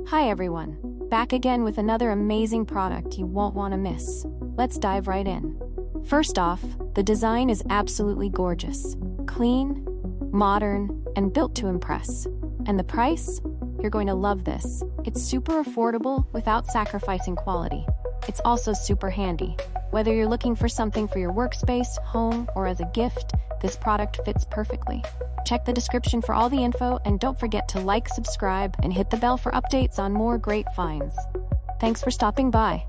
Hi everyone, back again with another amazing product you won't want to miss. Let's dive right in. First off, the design is absolutely gorgeous. Clean, modern, and built to impress. And the price? You're going to love this. It's super affordable without sacrificing quality. It's also super handy. Whether you're looking for something for your workspace, home, or as a gift, this product fits perfectly. Check the description for all the info, and don't forget to like, subscribe, and hit the bell for updates on more great finds. Thanks for stopping by.